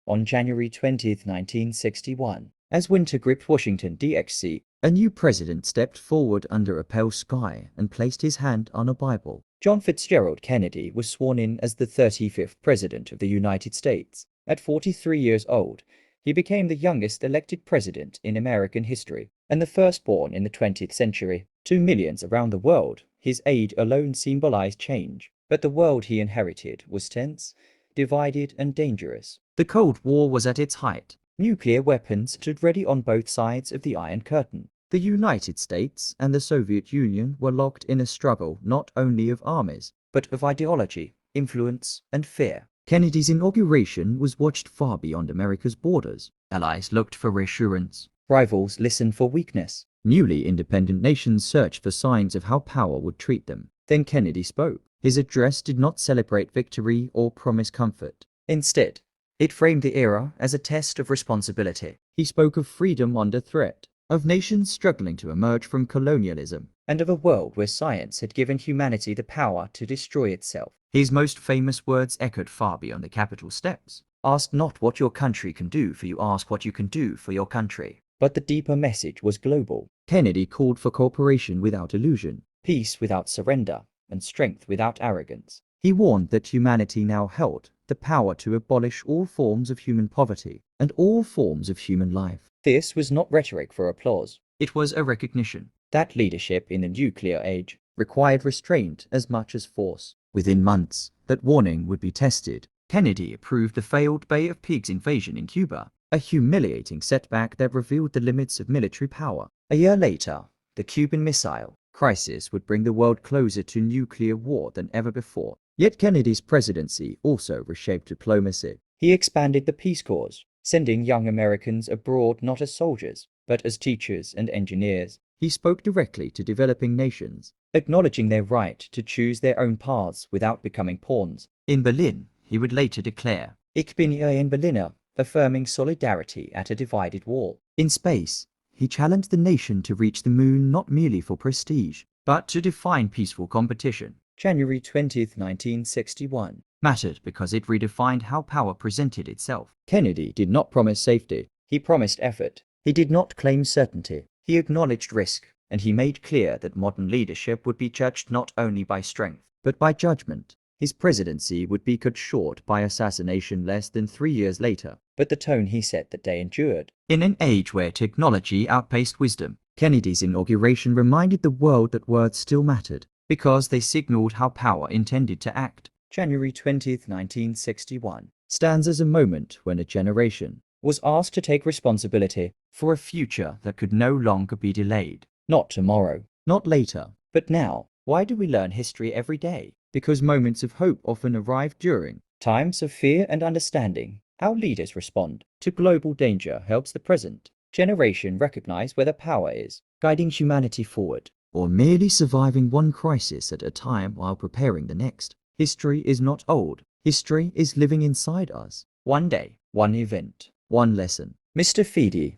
on January 20, 1961. As winter gripped Washington, D.C., a new president stepped forward under a pale sky and placed his hand on a Bible. John Fitzgerald Kennedy was sworn in as the 35th President of the United States. At 43 years old, he became the youngest elected president in American history, and the firstborn in the 20th century. To millions around the world, his age alone symbolized change. But the world he inherited was tense, divided, and dangerous. The Cold War was at its height. Nuclear weapons stood ready on both sides of the Iron Curtain. The United States and the Soviet Union were locked in a struggle not only of armies, but of ideology, influence, and fear. Kennedy's inauguration was watched far beyond America's borders. Allies looked for reassurance. Rivals listened for weakness. Newly independent nations searched for signs of how power would treat them. Then Kennedy spoke. His address did not celebrate victory or promise comfort. Instead, it framed the era as a test of responsibility. He spoke of freedom under threat, of nations struggling to emerge from colonialism, and of a world where science had given humanity the power to destroy itself. His most famous words echoed far beyond the Capitol steps. Ask not what your country can do, for you ask what you can do for your country. But the deeper message was global. Kennedy called for cooperation without illusion, peace without surrender, and strength without arrogance. He warned that humanity now held the power to abolish all forms of human poverty and all forms of human life. This was not rhetoric for applause. It was a recognition that leadership in the nuclear age required restraint as much as force. Within months, that warning would be tested. Kennedy approved the failed Bay of Pigs invasion in Cuba, a humiliating setback that revealed the limits of military power. A year later, the Cuban Missile Crisis would bring the world closer to nuclear war than ever before. Yet Kennedy's presidency also reshaped diplomacy. He expanded the Peace Corps, sending young Americans abroad not as soldiers, but as teachers and engineers. He spoke directly to developing nations, acknowledging their right to choose their own paths without becoming pawns. In Berlin, he would later declare, "Ich bin ein Berliner," affirming solidarity at a divided wall. In space, he challenged the nation to reach the moon not merely for prestige, but to define peaceful competition. January 20, 1961 mattered because it redefined how power presented itself. Kennedy did not promise safety. He promised effort. He did not claim certainty. He acknowledged risk, and he made clear that modern leadership would be judged not only by strength, but by judgment. His presidency would be cut short by assassination less than 3 years later, but the tone he set that day endured. In an age where technology outpaced wisdom, Kennedy's inauguration reminded the world that words still mattered, because they signaled how power intended to act. January 20, 1961 stands as a moment when a generation was asked to take responsibility for a future that could no longer be delayed. Not tomorrow, not later, but now. Why do we learn history every day? Because moments of hope often arrive during times of fear and understanding. How leaders respond to global danger helps the present generation recognize where the power is, guiding humanity forward, or merely surviving one crisis at a time while preparing the next. History is not old. History is living inside us. One day, one event, one lesson. Mr. Fidi,